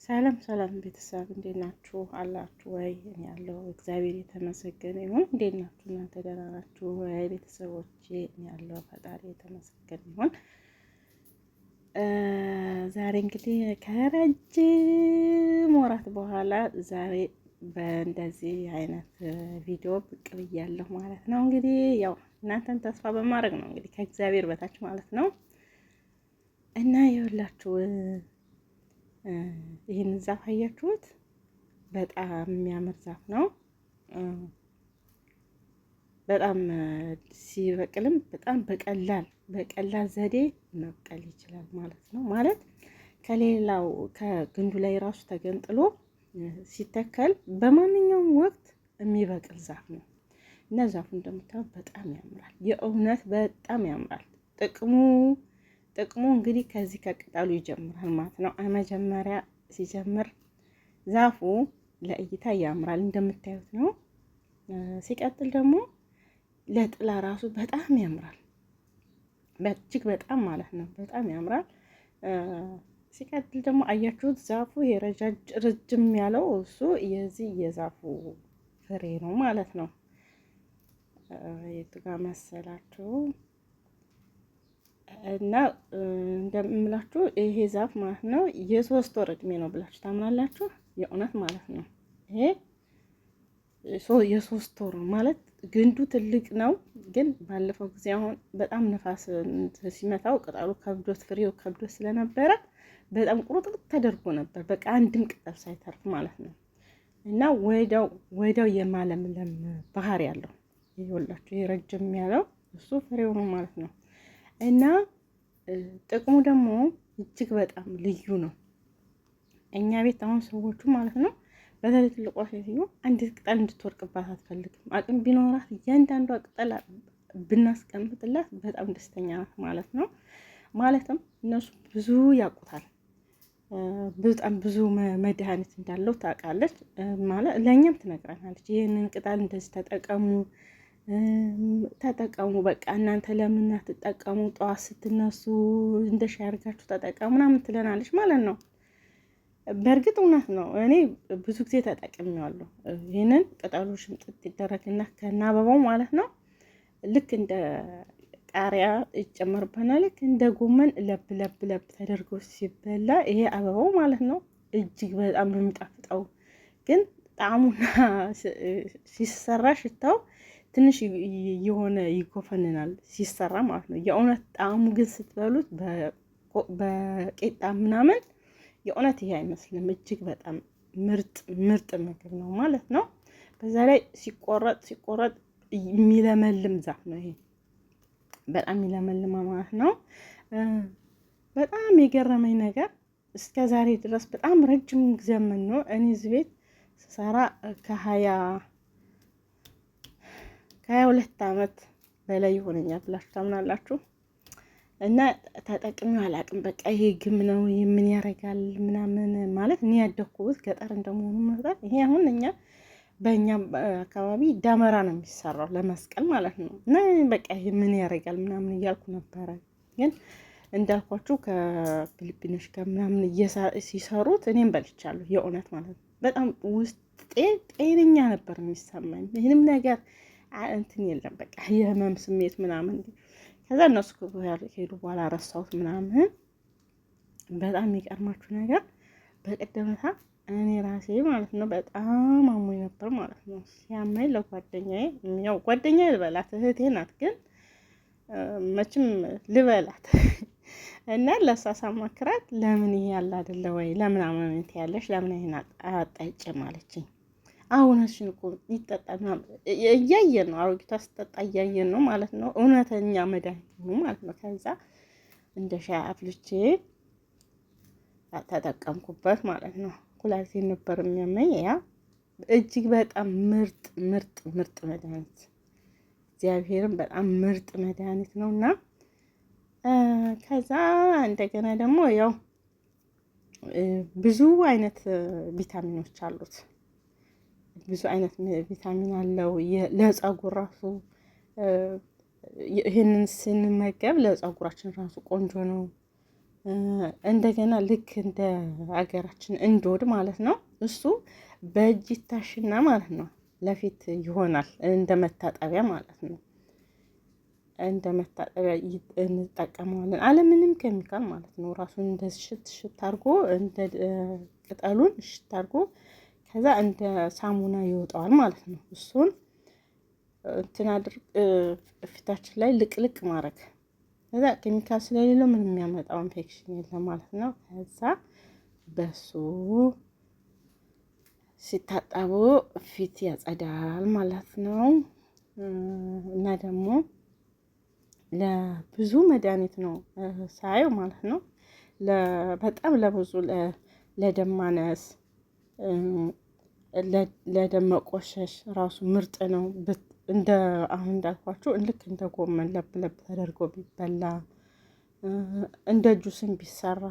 ሰላም ሰላም ቤተሰብ እንዴት ናችሁ? አላችሁ ወይ? እኔ ያለው እግዚአብሔር የተመሰገነ ይሁን። እንዴት ናችሁ እናንተ? ደህና ናችሁ ወይ ቤተሰቦቼ? እኔ ያለው ፈጣሪ የተመሰገነ ይሁን። ዛሬ እንግዲህ ከረጅም ወራት በኋላ ዛሬ በእንደዚህ አይነት ቪዲዮ ብቅ ብያለሁ ማለት ነው። እንግዲህ ያው እናንተን ተስፋ በማድረግ ነው እንግዲህ ከእግዚአብሔር በታች ማለት ነው እና ይኸውላችሁ ይህን ዛፍ አያችሁት? በጣም የሚያምር ዛፍ ነው። በጣም ሲበቅልም በጣም በቀላል ዘዴ መብቀል ይችላል ማለት ነው። ማለት ከሌላው ከግንዱ ላይ ራሱ ተገንጥሎ ሲተከል በማንኛውም ወቅት የሚበቅል ዛፍ ነው እና ዛፉ እንደምታዩት በጣም ያምራል። የእውነት በጣም ያምራል። ጥቅሙ እንግዲህ ከዚህ ከቅጠሉ ይጀምራል ማለት ነው። መጀመሪያ ሲጀምር ዛፉ ለእይታ ያምራል እንደምታዩት ነው። ሲቀጥል ደግሞ ለጥላ ራሱ በጣም ያምራል። እጅግ በጣም ማለት ነው። በጣም ያምራል። ሲቀጥል ደግሞ አያችሁት ዛፉ ረጅም ያለው እሱ የዚህ የዛፉ ፍሬ ነው ማለት ነው። የቱ ጋር መሰላችሁ? እና እንደምላችሁ ይሄ ዛፍ ማለት ነው የ3 ወር እድሜ ነው ብላችሁ ታምናላችሁ? የእውነት ማለት ነው። ይሄ የ3 ወር ማለት ግንዱ ትልቅ ነው፣ ግን ባለፈው ጊዜ አሁን በጣም ነፋስ ሲመታው ቅጠሉ ከብዶት ፍሬው ከብዶት ስለነበረ በጣም ቁርጥርጥ ተደርጎ ነበር። በቃ አንድም ቅጠል ሳይተርፍ ማለት ነው። እና ወዲያው የማለምለም ባህሪ ያለው ይኸውላችሁ፣ የረጅም ያለው እሱ ፍሬው ነው ማለት ነው። እና ጥቅሙ ደግሞ እጅግ በጣም ልዩ ነው። እኛ ቤት አሁን ሰዎቹ ማለት ነው በተለይ ትልቋ ሴትዮ አንዲት ቅጠል እንድትወርቅባት አትፈልግም። አቅም ቢኖራት እያንዳንዷ ቅጠል ብናስቀምጥላት በጣም ደስተኛ ናት ማለት ነው። ማለትም እነሱ ብዙ ያውቁታል፣ በጣም ብዙ መድኃኒት እንዳለው ታውቃለች ማለት ለእኛም ትነግረናለች። ይህንን ቅጠል እንደዚህ ተጠቀሙ በቃ እናንተ ለምን አትጠቀሙ? ጠዋት ስትነሱ እንደ ሻይ አድርጋችሁ ተጠቀሙ ምናምን ትለናለች ማለት ነው። በእርግጥ እውነት ነው። እኔ ብዙ ጊዜ ተጠቅሜዋለሁ። ይህንን ቅጠሉ ሽምጥጥ ይደረግና ከና አበባው ማለት ነው ልክ እንደ ቃሪያ ይጨመርበታል። ልክ እንደ ጎመን ለብ ተደርጎ ሲበላ ይሄ አበባው ማለት ነው እጅግ በጣም ነው የሚጣፍጠው። ግን ጣዕሙና ሲሰራ ሽታው ትንሽ የሆነ ይጎፈንናል ሲሰራ ማለት ነው። የእውነት ጣዕሙ ግን ስትበሉት በቂጣ ምናምን የእውነት ይሄ አይመስልም። እጅግ በጣም ምርጥ ምግብ ነው ማለት ነው። በዛ ላይ ሲቆረጥ የሚለመልም ዛፍ ነው ይሄ። በጣም የሚለመልም ማለት ነው። በጣም የገረመኝ ነገር እስከ ዛሬ ድረስ በጣም ረጅም ዘመን ነው እኔ እዚህ ቤት ስሰራ ከ22 ዓመት በላይ ይሆነኛል ብላችሁ ታምናላችሁ? እና ተጠቅሜው አላውቅም። በቃ ይሄ ግም ነው ምን ያደርጋል ምናምን ማለት እኔ ያደኩት ገጠር እንደመሆኑ መጣ። ይሄ አሁን በእኛ አካባቢ ዳመራ ነው የሚሰራው ለመስቀል ማለት ነው። እና በቃ ይሄ ምን ያደርጋል ምናምን እያልኩ ነበረ። ግን እንዳልኳችሁ ከፊሊፒኖች ጋር ምናምን ሲሰሩት እኔም በልቻለሁ። የእውነት ማለት ነው። በጣም ውስጤ ጤነኛ ነበር የሚሰማኝ። ምንም ነገር እንትን የለም። በቃ የህመም ስሜት ምናምን ከዛ እነሱ ሄዱ በኋላ ረሳሁት ምናምን። በጣም የሚቀርማችሁ ነገር በቀደመታ እኔ ራሴ ማለት ነው በጣም አሞኝ ነበር ማለት ነው። ሲያመኝ ለጓደኛዬ ያው ጓደኛዬ ልበላት እህቴ ናት፣ ግን መቼም ልበላት እና ለእሷ ሳማክራት ለምን ይሄ ያለ አይደለ ወይ ለምን አመመንት ያለሽ ለምን ይሄን አጣጭም አለችኝ። አሁንሽን እኮ ይጠጣል እያየን ነው፣ አሮጊቷ ስጠጣ እያየን ነው ማለት ነው። እውነተኛ መድኃኒት ነው ማለት ነው። ከዛ እንደ ሻይ አፍልቼ ተጠቀምኩበት ማለት ነው። ኩላሊቴን ነበር የሚያመኝ። ያ እጅግ በጣም ምርጥ መድኃኒት፣ እግዚአብሔርን በጣም ምርጥ መድኃኒት ነው። እና ከዛ እንደገና ደግሞ ያው ብዙ አይነት ቪታሚኖች አሉት። ብዙ አይነት ቪታሚን አለው። ለፀጉር ራሱ ይህንን ስንመገብ ለፀጉራችን ራሱ ቆንጆ ነው። እንደገና ልክ እንደ ሀገራችን እንዶድ ማለት ነው። እሱ በእጅ ይታሽና ማለት ነው ለፊት ይሆናል፣ እንደ መታጠቢያ ማለት ነው። እንደ መታጠቢያ እንጠቀመዋለን አለምንም ኬሚካል ማለት ነው። ራሱን እንደ ሽት አድርጎ እንደ ቅጠሉን ሽት አድርጎ ከዛ እንደ ሳሙና ይወጣዋል ማለት ነው። እሱን እንትን አድርግ ፊታችን ላይ ልቅልቅ ማድረግ ከዛ ኬሚካል ስለሌለው ምንም የሚያመጣው ኢንፌክሽን የለም ማለት ነው። ከዛ በሱ ሲታጠቡ ፊት ያጸዳል ማለት ነው። እና ደግሞ ለብዙ መድኃኒት ነው ሳየው ማለት ነው። በጣም ለብዙ ለደም ማነስ፣ ለደም መቆሸሽ ራሱ ምርጥ ነው። እንደ አሁን እንዳልኳችሁ ልክ እንደ ጎመን ለብ ለብ ተደርጎ ቢበላ እንደ ጁስም ቢሰራ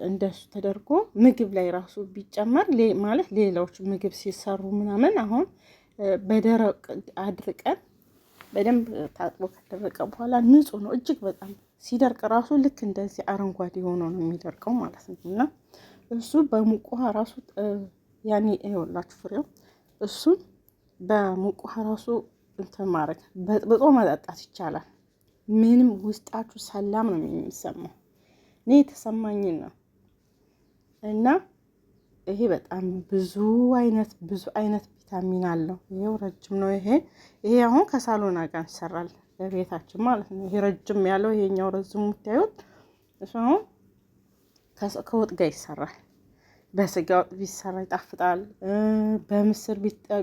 እንደሱ ተደርጎ ምግብ ላይ ራሱ ቢጨመር ማለት ሌላዎች ምግብ ሲሰሩ ምናምን አሁን በደረቅ አድርቀን በደንብ ታጥቦ ከደረቀ በኋላ ንጹህ ነው እጅግ በጣም ሲደርቅ ራሱ ልክ እንደዚህ አረንጓዴ ሆኖ ነው የሚደርቀው ማለት ነው። እና እሱ በሙቅ ውሃ ራሱ ያኔ ይኸውላችሁ ፍሬው እሱን በሙቅ ውሃ ራሱ እንትን ማድረግ በጥብጦ መጠጣት ይቻላል። ምንም ውስጣችሁ ሰላም ነው የሚሰማው። እኔ የተሰማኝን ነው። እና ይሄ በጣም ብዙ አይነት ቪታሚን አለው። ይሄው ረጅም ነው። ይሄ አሁን ከሳሎና ጋር ይሰራል በቤታችን ማለት ነው። ይሄ ረጅም ያለው ይሄኛው ረዝሙ የምታዩት እሱ አሁን ከወጥ ጋር ይሰራል። በስጋ ወጥ ቢሰራ ይጣፍጣል። በምስር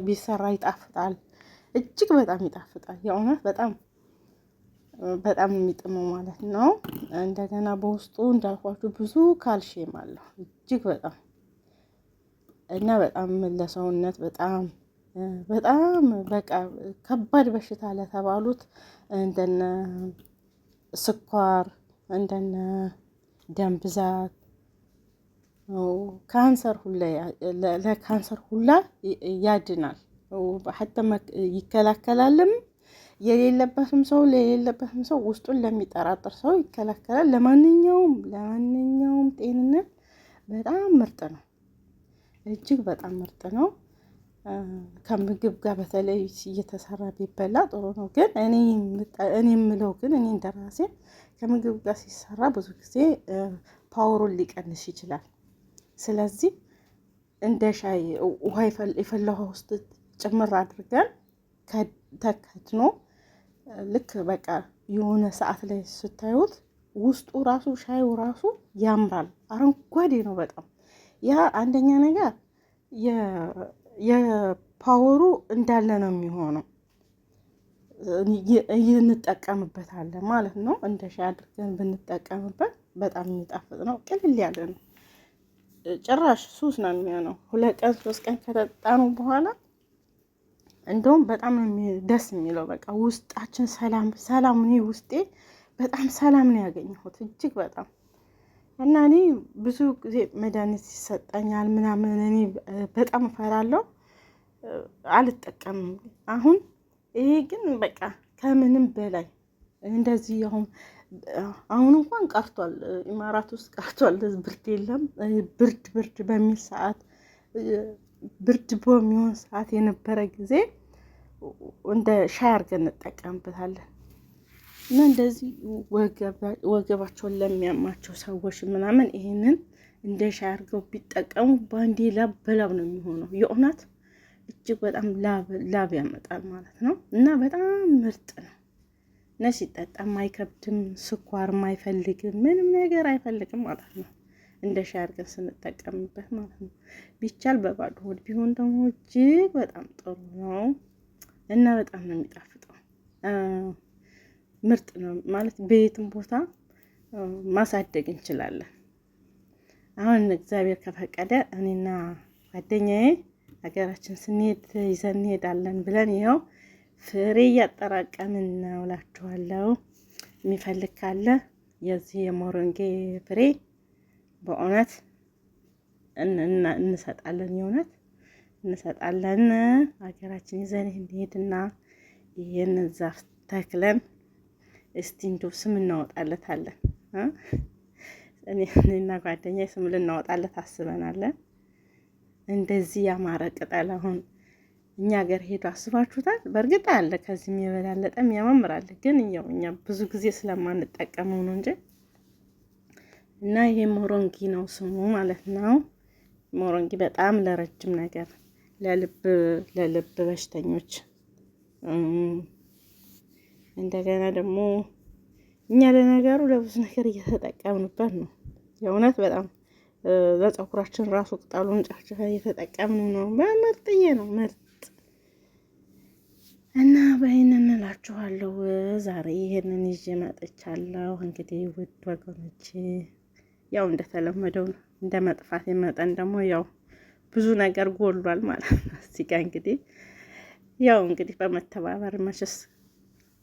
ቢሰራ ይጣፍጣል። እጅግ በጣም ይጣፍጣል። የእውነት በጣም የሚጥመው ማለት ነው። እንደገና በውስጡ እንዳልኳችሁ ብዙ ካልሽየም አለው እጅግ በጣም እና በጣም ለሰውነት በጣም በቃ ከባድ በሽታ ለተባሉት እንደነ ስኳር፣ እንደነ ደም ብዛት፣ ካንሰር ሁላ ለካንሰር ሁላ ያድናል። ሐታ ይከላከላልም። የሌለበትም ሰው ውስጡን ለሚጠራጠር ሰው ይከላከላል። ለማንኛውም ጤንነት በጣም ምርጥ ነው። እጅግ በጣም ምርጥ ነው። ከምግብ ጋር በተለይ እየተሰራ ቢበላ ጥሩ ነው። ግን እኔ የምለው ግን እኔ እንደራሴ ከምግብ ጋር ሲሰራ ብዙ ጊዜ ፓወሩን ሊቀንስ ይችላል። ስለዚህ እንደ ሻይ ውሃ የፈላ ውሃ ውስጥ ጭምር አድርገን ተከትኖ ልክ በቃ የሆነ ሰዓት ላይ ስታዩት ውስጡ ራሱ ሻዩ ራሱ ያምራል። አረንጓዴ ነው በጣም። ያ አንደኛ ነገር የፓወሩ እንዳለ ነው የሚሆነው። እንጠቀምበታለን ማለት ነው። እንደ ሻይ አድርገን ብንጠቀምበት በጣም የሚጣፍጥ ነው። ቅልል ያለ ነው። ጭራሽ ሱስ ነው የሚሆነው። 2 ቀን 3 ቀን ከጠጣኑ በኋላ እንደውም በጣም ደስ የሚለው በቃ ውስጣችን ሰላም እኔ ውስጤ በጣም ሰላም ነው ያገኘሁት እጅግ በጣም። እና እኔ ብዙ ጊዜ መድኃኒት ይሰጠኛል ምናምን እኔ በጣም እፈራለሁ፣ አልጠቀምም። አሁን ይሄ ግን በቃ ከምንም በላይ እንደዚህ አሁን እንኳን ቀርቷል፣ ኢማራት ውስጥ ቀርቷል። ብርድ የለም። ብርድ በሚል ሰዓት ብርድ በሚሆን ሰዓት የነበረ ጊዜ እንደ ሻይ አድርገን እንጠቀምበታለን። እና እንደዚህ ወገባቸውን ለሚያማቸው ሰዎች ምናምን ይሄንን እንደ ሻይ አድርገው ቢጠቀሙ ባንዴ ላብ በላብ ነው የሚሆነው። የእውነት እጅግ በጣም ላብ ያመጣል ማለት ነው። እና በጣም ምርጥ ነው። እና ሲጠጣም አይከብድም፣ ስኳርም አይፈልግም፣ ምንም ነገር አይፈልግም ማለት ነው። እንደ ሻይ አድርገን ስንጠቀምበት ማለት ነው። ቢቻል በባዶ ሆድ ቢሆን ደግሞ እጅግ በጣም ጥሩ ነው እና በጣም ነው የሚጣፍጠው። ምርጥ ነው ማለት በየትም ቦታ ማሳደግ እንችላለን። አሁን እግዚአብሔር ከፈቀደ እኔና ጓደኛዬ ሀገራችን ስንሄድ ይዘን እንሄዳለን ብለን ይኸው ፍሬ እያጠራቀምን ነው እላችኋለሁ። የሚፈልግ ካለ የዚህ የሞረንጌ ፍሬ በእውነት እንሰጣለን፣ የእውነት እንሰጣለን። ሀገራችን ይዘን እንሄድና ይህንን ዛፍ ተክለን እስቲ እንደው ስም እናወጣለታለን። እኔና ጓደኛዬ ስም ልናወጣለት አስበናል። እንደዚህ ያማረ ቅጠል አሁን እኛ ሀገር ሄዶ አስባችሁታል? በእርግጥ አለ ከዚህም የበላለጠም ያማምራል፣ ግን ያው እኛ ብዙ ጊዜ ስለማንጠቀመው ነው እንጂ እና ይሄ ሞሮንጊ ነው ስሙ ማለት ነው። ሞሮንጊ በጣም ለረጅም ነገር ለልብ በሽተኞች እንደገና ደግሞ እኛ ለነገሩ ለብዙ ነገር እየተጠቀምንበት ነው። የእውነት በጣም ለፀጉራችን ራሱ ቅጠሉን ጨፍጭፈ እየተጠቀምን ነው። በምርጥዬ ነው ምርጥ እና በይንን እላችኋለሁ። ዛሬ ይሄንን ይዤ መጥቻለሁ። እንግዲህ ውድ ወገኖቼ ያው እንደተለመደው እንደ መጥፋት መጠን ደግሞ ያው ብዙ ነገር ጎሏል ማለት ነው። እዚህ ጋር እንግዲህ ያው እንግዲህ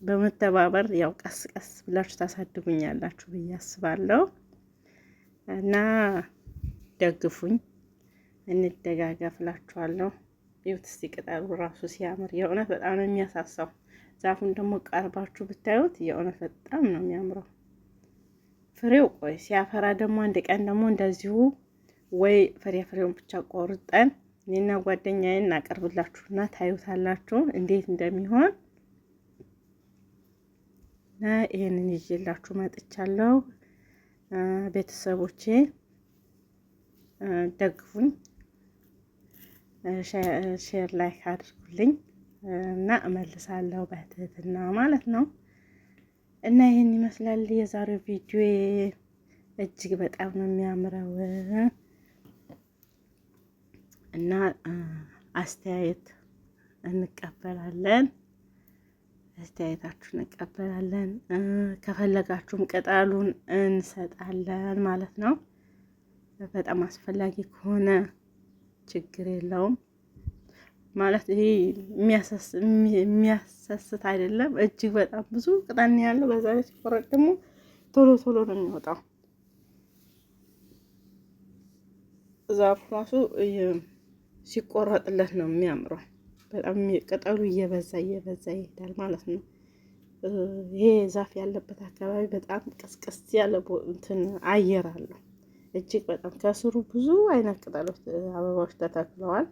በመተባበር ያው ቀስ ቀስ ብላችሁ ታሳድጉኛላችሁ ብዬ አስባለሁ እና ደግፉኝ፣ እንደጋገፍላችኋለሁ። ይኸውት እስቲ ቅጠሉ ራሱ ሲያምር የእውነት በጣም ነው የሚያሳሳው። ዛፉን ደግሞ ቀርባችሁ ብታዩት የእውነት በጣም ነው የሚያምረው። ፍሬው ቆይ ሲያፈራ ደግሞ አንድ ቀን ደግሞ እንደዚሁ ወይ ፍሬውን ብቻ ቆርጠን እኔና ጓደኛዬን እናቀርብላችሁና ታዩታላችሁ እንዴት እንደሚሆን። እና ይሄንን ይዤላችሁ መጥቻለሁ። ቤተሰቦቼ ደግፉኝ፣ ሼር ላይክ አድርጉልኝ እና እመልሳለሁ በትህትና ማለት ነው። እና ይሄን ይመስላል የዛሬው ቪዲዮ። እጅግ በጣም ነው የሚያምረው እና አስተያየት እንቀበላለን፣ አስተያየታችሁን እንቀበላለን። ከፈለጋችሁም ቅጠሉን እንሰጣለን ማለት ነው። በጣም አስፈላጊ ከሆነ ችግር የለውም ማለት ይሄ የሚያሰስት አይደለም። እጅግ በጣም ብዙ ቅጠል ያለው በዛ ላይ ሲቆረጥ ደግሞ ቶሎ ቶሎ ነው የሚወጣው። ዛፉ ራሱ ሲቆረጥለት ነው የሚያምረው። በጣም ቅጠሉ እየበዛ ይሄዳል ማለት ነው። ይሄ ዛፍ ያለበት አካባቢ በጣም ቀስቀስ ያለ እንትን አየር አለው። እጅግ በጣም ከስሩ ብዙ አይነት ቅጠሎች፣ አበባዎች ተተክለዋል።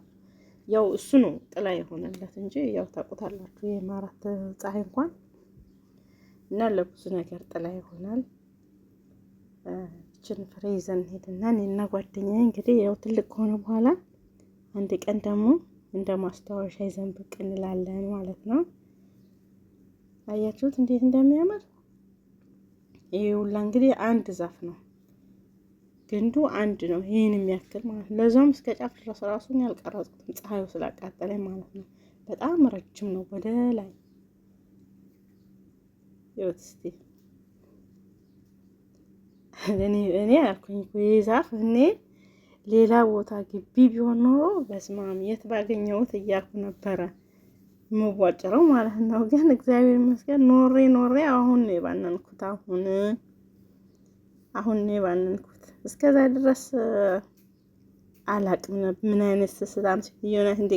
ያው እሱ ነው ጥላ የሆነለት እንጂ ያው ታውቁታላችሁ የማራት ፀሐይ እንኳን እና ለብዙ ነገር ጥላ ይሆናል። እችን ፍሬ ይዘን ሄድና እኔና ጓደኛዬ እንግዲህ ያው ትልቅ ከሆነ በኋላ አንድ ቀን ደግሞ እንደ ማስታወሻ ይዘን ብቅ እንላለን ማለት ነው። አያችሁት እንዴት እንደሚያምር? ይሄ ሁላ እንግዲህ አንድ ዛፍ ነው፣ ግንዱ አንድ ነው። ይሄን የሚያክል ማለት ነው። ለዛም እስከ ጫፍ ድረስ ራሱን ያልቀረጽኩትም ፀሐዩ ስላቃጠለኝ ማለት ነው። በጣም ረጅም ነው ወደ ላይ። ይኸውት እስቲ እኔ አልኩኝ ይሄ ዛፍ እኔ ሌላ ቦታ ግቢ ቢሆን ኖሮ በስማም የት ባገኘሁት እያልኩ ነበረ የምቧጭረው ማለት ነው። ግን እግዚአብሔር ይመስገን ኖሬ አሁን ነው የባነንኩት። አሁን ነው የባነንኩት። እስከዛ ድረስ አላቅም ምን አይነት ስስታም ሲሆን እንደ